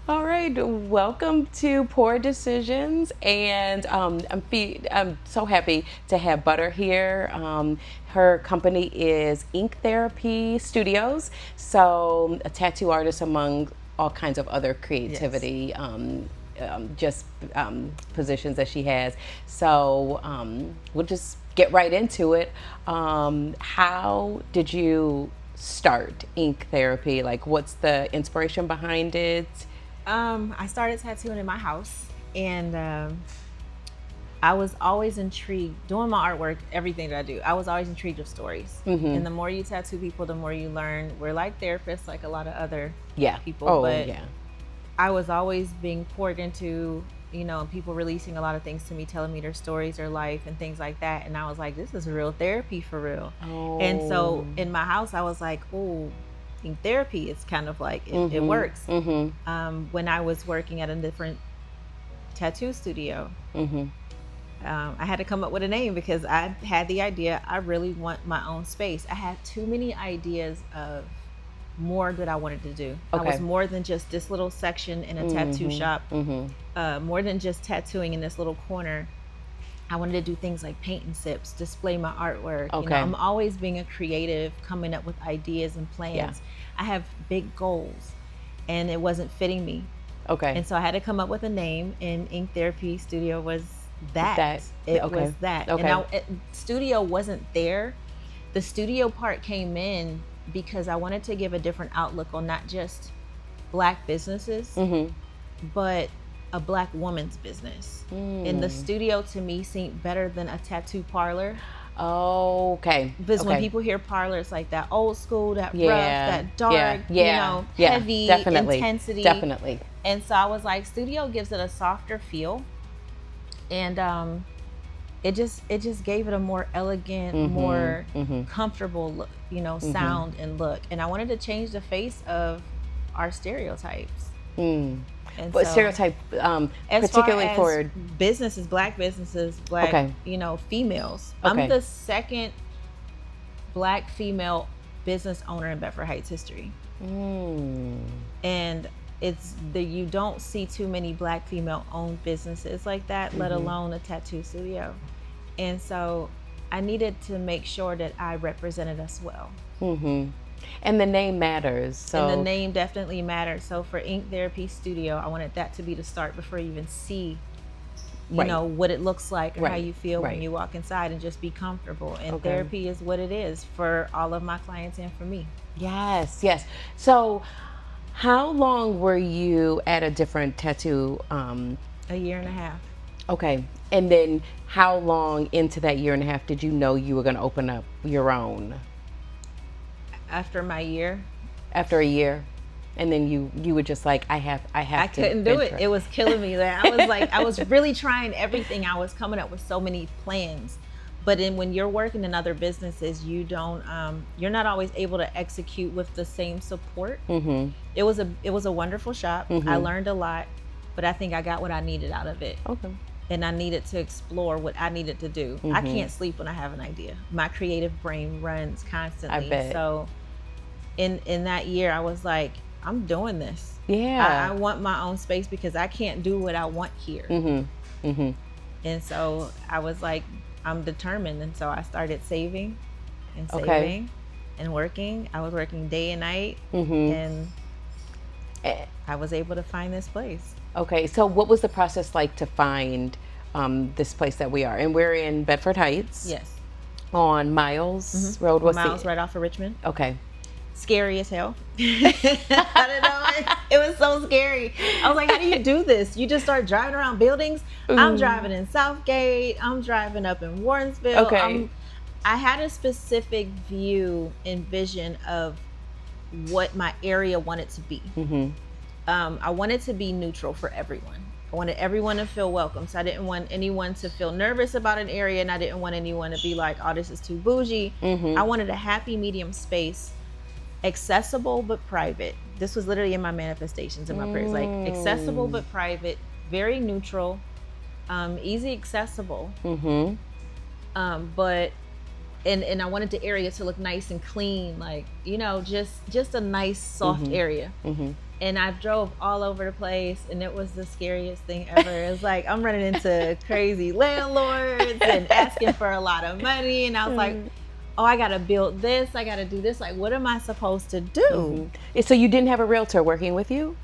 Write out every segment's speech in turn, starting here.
All right, welcome to Pour Decisions, and I'm so happy to have Butter here. Her company is Ink Therapy Studios, so a tattoo artist among all kinds of other creativity. Just positions that she has. So we'll just get right into it. How did you start ink therapy? Like, what's the inspiration behind it? I started tattooing in my house, and I was always intrigued doing my artwork, everything that I do. I was always intrigued with stories. And the more you tattoo people, the more you learn. We're like therapists, like a lot of other people. But I was always being poured into, people releasing a lot of things to me, telling me their stories, their life, and things like that. And I was like, this is real therapy for real. And so in my house, I was like, oh, in therapy, it's kind of like it works. When I was working at a different tattoo studio, I had to come up with a name because I had the idea, I really want my own space. I had too many ideas of more that I wanted to do. I was more than just this little section in a tattoo shop, more than just tattooing in this little corner. I wanted to do things like paint and sips, display my artwork. I'm always being a creative, coming up with ideas and plans. I have big goals, and it wasn't fitting me. And so I had to come up with a name, and Ink Therapy Studio was that. It was that. And studio wasn't there. The studio part came in because I wanted to give a different outlook on not just Black businesses, but a Black woman's business. And the studio to me seemed better than a tattoo parlor. Because when people hear parlor, it's like that old school, that rough, that dark, heavy, intensity. Definitely. And so I was like, studio gives it a softer feel. And it just gave it a more elegant, more comfortable look, sound and look. And I wanted to change the face of our stereotypes. But stereotype, particularly for businesses, Black businesses, Black, females. I'm the second Black female business owner in Bedford Heights history. And you don't see too many Black female owned businesses like that, let alone a tattoo studio. And so I needed to make sure that I represented us well. And the name matters. And the name definitely matters. So for Ink Therapy Studio, I wanted that to be the start before you even see, what it looks like or how you feel when you walk inside, and just be comfortable. And therapy is what it is for all of my clients and for me. Yes. So how long were you at a different tattoo? A year and a half. Okay. And then how long into that year and a half did you know you were going to open up your own? After my year. After a year. And then you were just like, I couldn't do it. It was killing me. I was like, I was really trying everything. I was coming up with so many plans. But then when you're working in other businesses, you don't, you're not always able to execute with the same support. It was a wonderful shop. I learned a lot, but I think I got what I needed out of it. And I needed to explore what I needed to do. I can't sleep when I have an idea. My creative brain runs constantly. I bet. So in that year, I was like, I'm doing this. Yeah. I want my own space because I can't do what I want here. And so I was like, I'm determined. And so I started saving and working. I was working day and night, and I was able to find this place. Okay, so what was the process like to find this place that we are? And we're in Bedford Heights. Yes. On Miles Road. Miles, right off of Richmond. Okay. Scary as hell. I don't know. It was so scary. I was like, how do you do this? You just start driving around buildings. I'm driving in Southgate. I'm driving up in Warrensville. Okay. I had a specific view and vision of what my area wanted to be. I wanted to be neutral for everyone. I wanted everyone to feel welcome. So I didn't want anyone to feel nervous about an area, and I didn't want anyone to be like, oh, this is too bougie. I wanted a happy medium space, accessible but private. This was literally in my manifestations and my prayers, like accessible but private, very neutral, easy accessible. But and I wanted the area to look nice and clean, like, just a nice soft area. And I drove all over the place, and it was the scariest thing ever. It was like I'm running into crazy landlords and asking for a lot of money, and I was like, oh, I gotta build this, I gotta do this. Like, what am I supposed to do? So you didn't have a realtor working with you?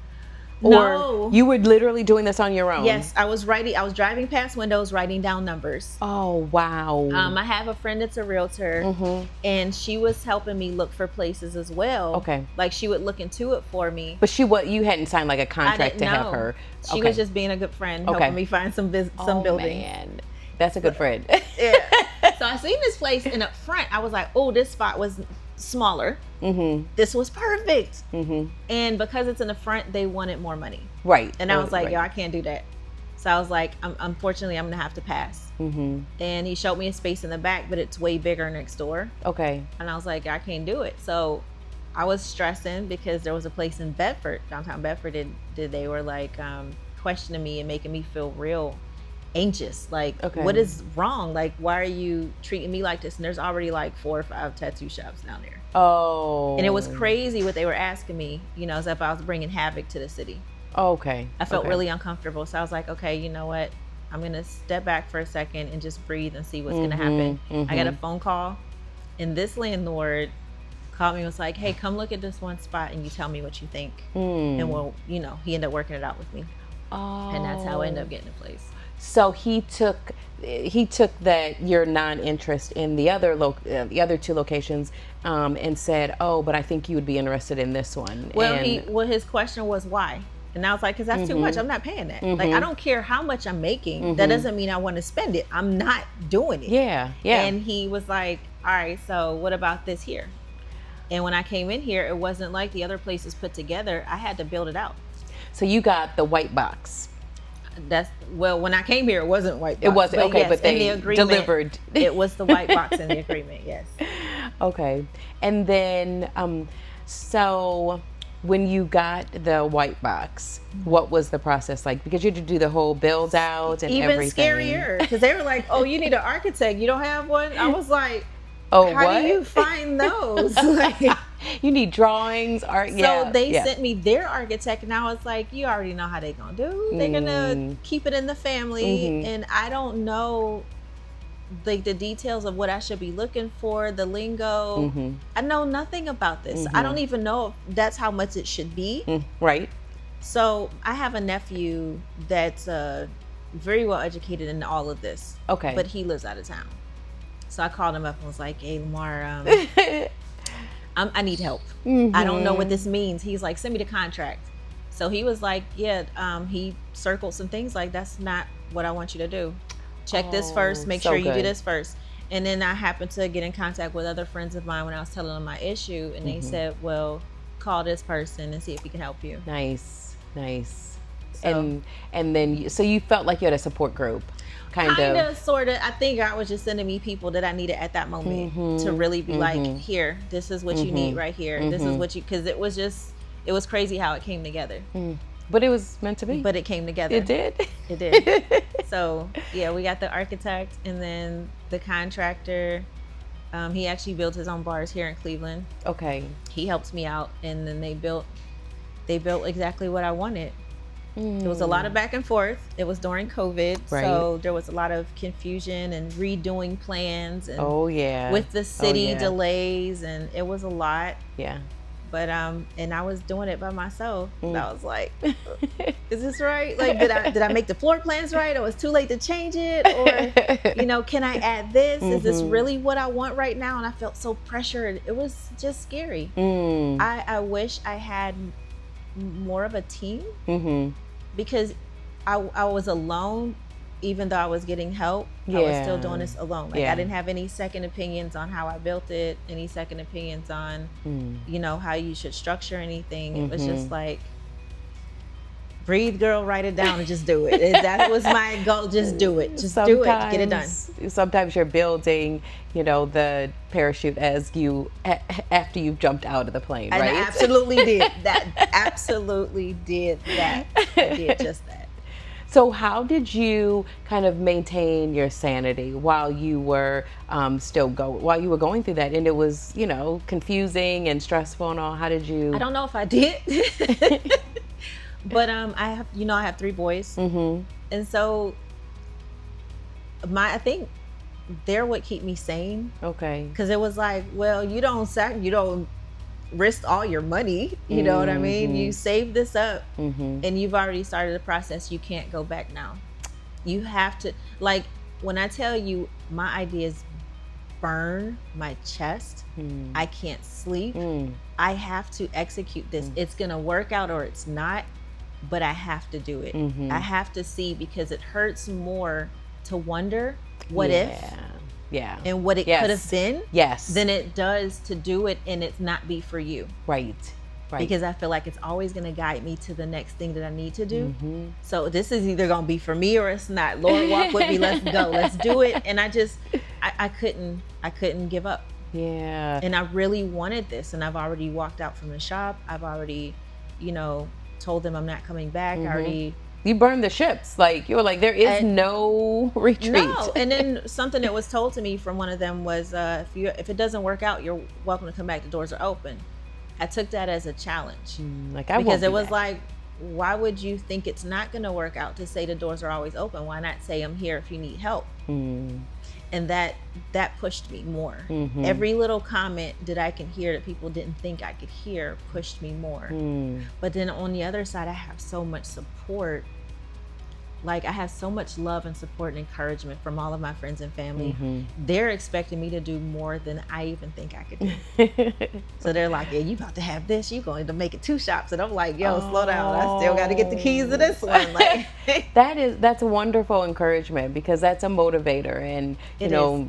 No. Or you were literally doing this on your own? Yes, I was driving past windows, writing down numbers. Oh, wow. I have a friend that's a realtor, and she was helping me look for places as well. Okay. Like, she would look into it for me. But you hadn't signed like a contract to have her. She was just being a good friend, helping me find some buildings. Man. That's a good friend. Yeah. So I seen this place, and up front, I was like, oh, this spot was smaller. This was perfect. And because it's in the front, they wanted more money. Right. And I was like, yo, I can't do that. So I was like, unfortunately, I'm going to have to pass. And he showed me a space in the back, but it's way bigger next door. Okay. And I was like, I can't do it. So I was stressing because there was a place in Bedford, downtown Bedford, they were like questioning me and making me feel real anxious. Like, what is wrong? Like, why are you treating me like this? And there's already like 4 or 5 tattoo shops down there. Oh. And it was crazy what they were asking me, as if I was bringing havoc to the city. Okay. I felt really uncomfortable. So I was like, okay, you know what? I'm going to step back for a second and just breathe and see what's going to happen. I got a phone call, and this landlord called me and was like, hey, come look at this one spot and you tell me what you think. And we'll, he ended up working it out with me. Oh. And that's how I ended up getting a place. So he took that your non-interest in the other 2 locations and said, oh, but I think you would be interested in this one. Well, his question was why? And I was like, because that's too much. I'm not paying that. Like, I don't care how much I'm making. That doesn't mean I want to spend it. I'm not doing it. Yeah. And he was like, all right, so what about this here? And when I came in here, it wasn't like the other places put together. I had to build it out. So you got the white box. When I came here, it wasn't white box. It wasn't, okay, yes, but they in the agreement, delivered. It was the white box in the agreement, yes. Okay. And then, so when you got the white box, what was the process like? Because you had to do the whole build out and even everything. Even scarier, because they were like, oh, you need an architect. You don't have one? I was like, oh, how do you find those? Like, you need drawings, art. So they sent me their architect, and I was like, you already know how they're going to do. They're going to keep it in the family. And I don't know like the details of what I should be looking for, the lingo. I know nothing about this. I don't even know if that's how much it should be. Right. So I have a nephew that's very well educated in all of this. Okay. But he lives out of town. So I called him up and was like, hey, Lamar, I need help. I don't know what this means. He's like, send me the contract. So he was like, yeah, he circled some things like, that's not what I want you to do. Check this first. Make sure you do this first. And then I happened to get in contact with other friends of mine when I was telling them my issue. And they said, well, call this person and see if he can help you. Nice. So, and then, so you felt like you had a support group. Kind of, sort of. I think God was just sending me people that I needed at that moment to really be like, here, this is what you need right here. This is what you, because it was crazy how it came together. But it was meant to be. But it came together. It did? It did. So, yeah, we got the architect and then the contractor. He actually built his own bars here in Cleveland. Okay. He helped me out, and then they built exactly what I wanted. There was a lot of back and forth. It was during COVID, so there was a lot of confusion and redoing plans. And with the city delays, and it was a lot. Yeah. But and I was doing it by myself. And I was like, is this right? Like, did I make the floor plans right? Or was it too late to change it? Or, can I add this? Is this really what I want right now? And I felt so pressured. It was just scary. I wish I had more of a team because I was alone. Even though I was getting help, I was still doing this alone. Like I didn't have any second opinions on how I built it, any second opinions on, how you should structure anything. It was just like, breathe, girl, write it down and just do it. That was my goal. Just do it. Just do it. Get it done. Sometimes you're building, the parachute after you've jumped out of the plane, right? And I absolutely did that. Absolutely did that. I did just that. So how did you kind of maintain your sanity while you were while you were going through that? And it was, confusing and stressful and all. How did you? I don't know if I did. But I have, I have 3 boys, and so I think they're what keep me sane. Okay. Because it was like, well, you don't risk all your money. You know what I mean? You save this up, and you've already started the process. You can't go back now. You have to, like, when I tell you my ideas burn my chest, I can't sleep. I have to execute this. It's gonna work out or it's not, but I have to do it. I have to see, because it hurts more to wonder what if and what it could have been than it does to do it and it not be for you. Right. Because I feel like it's always going to guide me to the next thing that I need to do. So this is either going to be for me or it's not. Lord, walk with me. Let's go. Let's do it. And I couldn't give up. Yeah. And I really wanted this. And I've already walked out from the shop. I've already, told them I'm not coming back. You burned the ships. Like, you were like, there is no retreat. No. And then something that was told to me from one of them was, if it doesn't work out, you're welcome to come back. The doors are open. I took that as a challenge. Because it was like, why would you think it's not going to work out to say the doors are always open? Why not say I'm here if you need help? And that pushed me more. Every little comment that I can hear that people didn't think I could hear pushed me more. But then on the other side, I have so much support. Like, I have so much love and support and encouragement from all of my friends and family. They're expecting me to do more than I even think I could do. So they're like, yeah, you about to have this. You going to make it 2 shops. And I'm like, yo, slow down. I still got to get the keys to this one. Like, that's wonderful encouragement, because that's a motivator. And,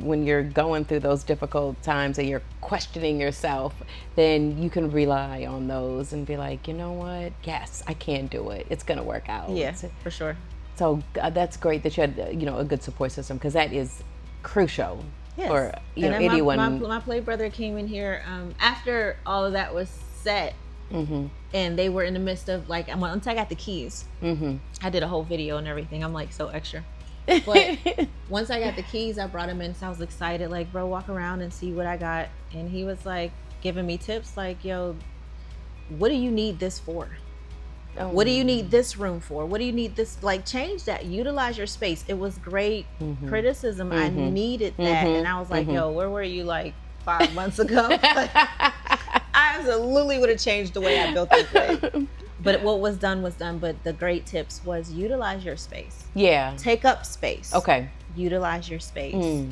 when you're going through those difficult times and you're questioning yourself, then you can rely on those and be like, you know what? Yes, I can do it. It's going to work out. Yeah, for sure. So that's great that you had, a good support system, because that is crucial for anyone. My play brother came in here after all of that was set, and they were in the midst of, like, once I got the keys, I did a whole video and everything. I'm like so extra, but once I got the keys, I brought him in. So I was excited, like, bro, walk around and see what I got. And he was like giving me tips, like, yo, what do you need this for? What do you need this room for? What do you need this? Like, change that. Utilize your space. It was great criticism. I needed that. And I was like, yo, where were you like 5 months ago? Like, I absolutely would have changed the way I built this place. But what was done was done. But the great tips was utilize your space. Yeah. Take up space. Okay. Utilize your space.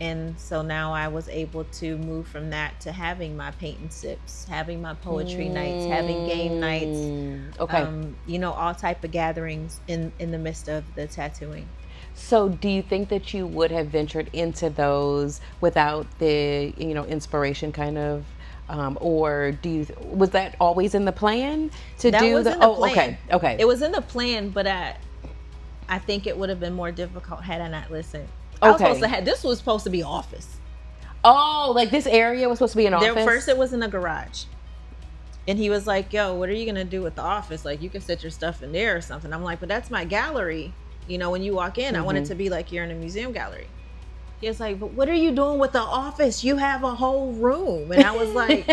And so now I was able to move from that to having my paint and sips, having my poetry nights, having game nights, all type of gatherings in the midst of the tattooing. So do you think that you would have ventured into those without the, inspiration kind of, or was that always in the plan to that do was the, in the plan. Okay. It was in the plan, but I think it would have been more difficult had I not listened. This was supposed to be office. Oh, like this area was supposed to be an office? First it was in a garage. And he was like, yo, what are you going to do with the office? Like, you can set your stuff in there or something. I'm like, but that's my gallery. When you walk in, I want it to be like you're in a museum gallery. He was like, but what are you doing with the office? You have a whole room. And I was like,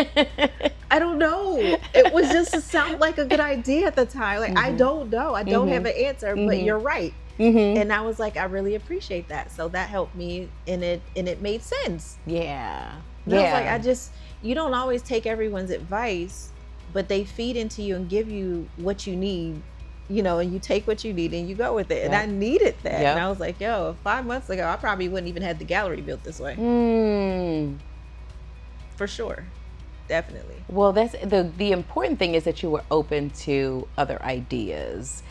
I don't know. It was just to sound like a good idea at the time. Like, I don't know. I don't have an answer, but you're right. And I was like, I really appreciate that. So that helped me, and it made sense. Yeah. And I was like, you don't always take everyone's advice, but they feed into you and give you what you need, and you take what you need and you go with it. And I needed that. And I was like, yo, 5 months ago, I probably wouldn't even have the gallery built this way. For sure. Definitely. Well, that's the important thing is that you were open to other ideas.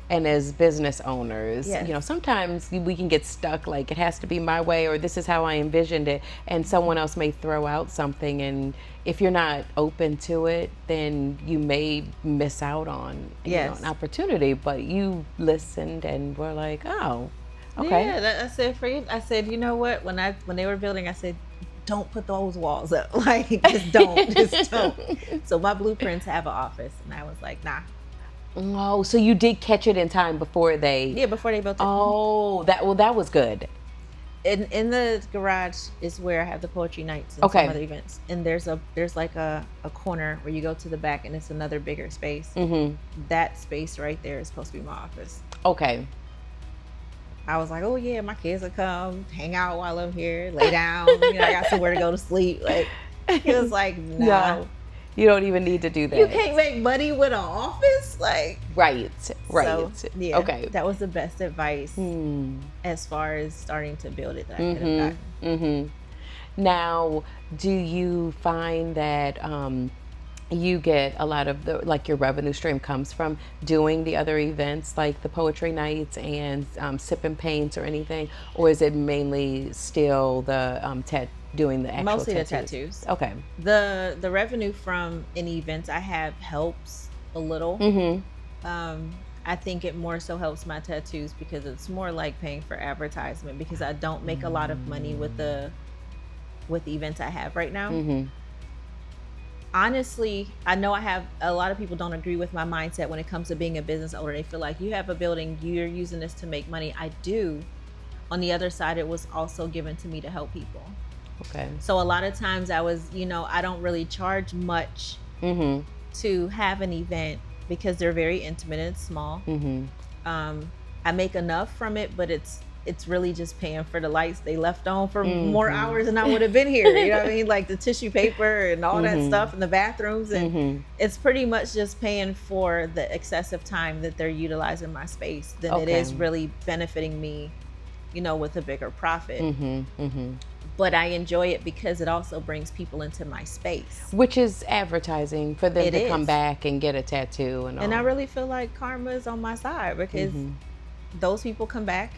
And as business owners, sometimes we can get stuck, like it has to be my way, or this is how I envisioned it. And someone else may throw out something. And if you're not open to it, then you may miss out on an opportunity. But you listened and were like, oh, okay. Yeah, I said for you, I said, you know what? When they were building, I said, don't put those walls up. Like, just don't. So my blueprints have an office. And I was like, nah. Oh, so you did catch it in time before they... Yeah, before they built it. Oh, that was good. In the garage is where I have the poetry nights and Okay. some other events. And there's like a corner where you go to the back and it's another bigger space. That space right there is supposed to be my office. Okay. I was like, oh yeah, my kids will come hang out while I'm here, lay down. You know, I got somewhere to go to sleep. Like, he was like, nah. No, you don't even need to do that. You can't make money with an office, like. Right. So, yeah. Okay. That was the best advice as far as starting to build it that I could have gotten. Now, do you find that you get a lot of your revenue stream comes from doing the other events like the poetry nights and Sip and Paints or anything, or is it mainly still the doing the actual mostly tattoos? The tattoos? Okay. The revenue from any events I have helps a little. I think it more so helps my tattoos because it's more like paying for advertisement, because I don't make a lot of money with the events I have right now. Honestly, I know I have a lot of people don't agree with my mindset when it comes to being a business owner. They feel like you have a building, you're using this to make money. I do. On the other side, it was also given to me to help people. Okay. So a lot of times I was, I don't really charge much to have an event because they're very intimate and small. I make enough from it, but it's really just paying for the lights they left on for more hours than I would have been here. You know what I mean? Like the tissue paper and all that stuff in the bathrooms. And it's pretty much just paying for the excessive time that they're utilizing my space than it is really benefiting me, with a bigger profit. But I enjoy it because it also brings people into my space. Which is advertising for them to come back and get a tattoo and all. And I really feel like karma is on my side because those people come back.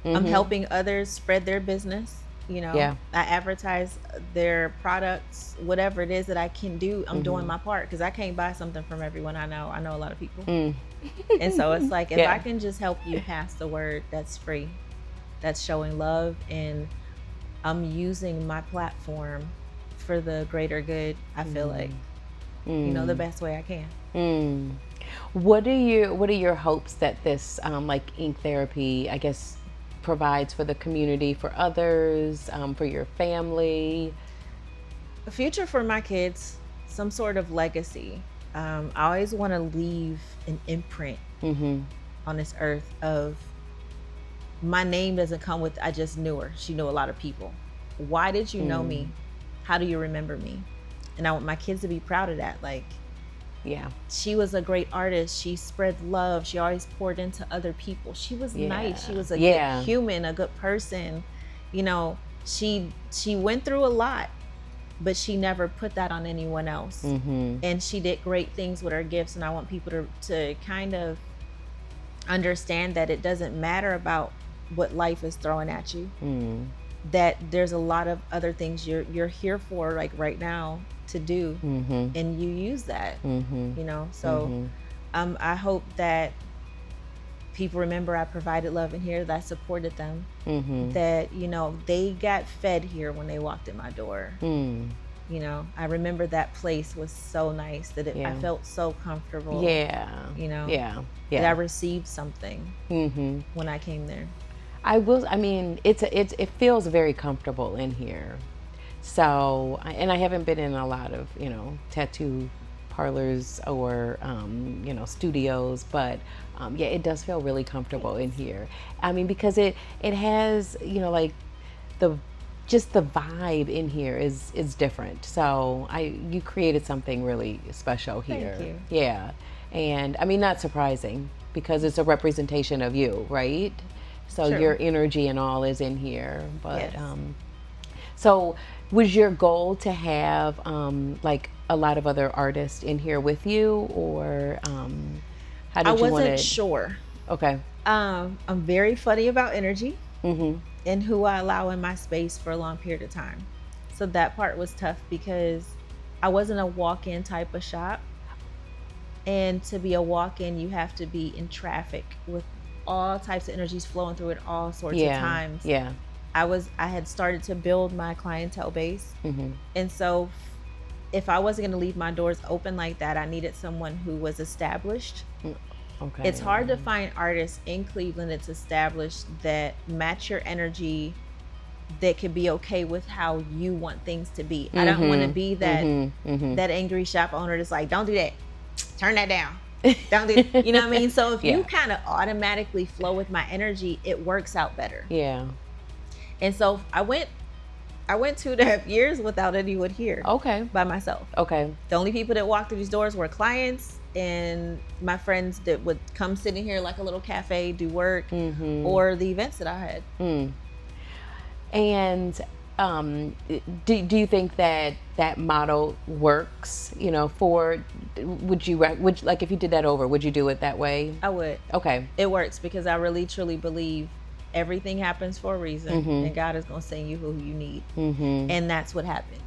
I'm helping others spread their business. I advertise their products, whatever it is that I can do. I'm doing my part because I can't buy something from everyone I know. I know a lot of people. And so it's like, if I can just help you pass the word, that's free. That's showing love, and I'm using my platform for the greater good. I feel like, the best way I can. What are your hopes that this like ink therapy, I guess, provides for the community, for others, for your family? A future for my kids, some sort of legacy. I always want to leave an imprint on this earth of, my name doesn't come with, I just knew her. She knew a lot of people. Why did you know me? How do you remember me? And I want my kids to be proud of that. Like, she was a great artist. She spread love. She always poured into other people. She was nice. She was a good human, a good person. She went through a lot, but she never put that on anyone else. And she did great things with her gifts. And I want people to kind of understand that it doesn't matter about what life is throwing at you. That there's a lot of other things you're here for, like right now, to do, and you use that. So I hope that people remember I provided love in here, that I supported them, that they got fed here when they walked in my door. I remember that place was so nice that I felt so comfortable. That I received something when I came there. It feels very comfortable in here. So, and I haven't been in a lot of, tattoo parlors or, studios, but it does feel really comfortable in here. Because it has, like just the vibe in here is different. So you created something really special here. Thank you. Yeah. And not surprising because it's a representation of you, right? So your energy and all is in here. But so was your goal to have like a lot of other artists in here with you, or how did you want it? I wasn't sure. Okay. I'm very funny about energy and who I allow in my space for a long period of time. So that part was tough because I wasn't a walk-in type of shop. And to be a walk-in, you have to be in traffic with all types of energies flowing through at all sorts of times. I had started to build my clientele base. And so if I wasn't going to leave my doors open like that, I needed someone who was established. Okay. It's hard to find artists in Cleveland that's established that match your energy that could be okay with how you want things to be. I don't want to be that that angry shop owner that's like, don't do that, turn that down, don't do that. You know what I mean? So if you kind of automatically flow with my energy, it works out better. Yeah. And so I went 2.5 years without anyone here. Okay. By myself. Okay. The only people that walked through these doors were clients and my friends that would come sit in here like a little cafe, do work, or the events that I had. And do you think that model works? You know, would like if you did that over, would you do it that way? I would. Okay. It works because I really truly believe everything happens for a reason, and God is going to send you who you need. And that's what happened.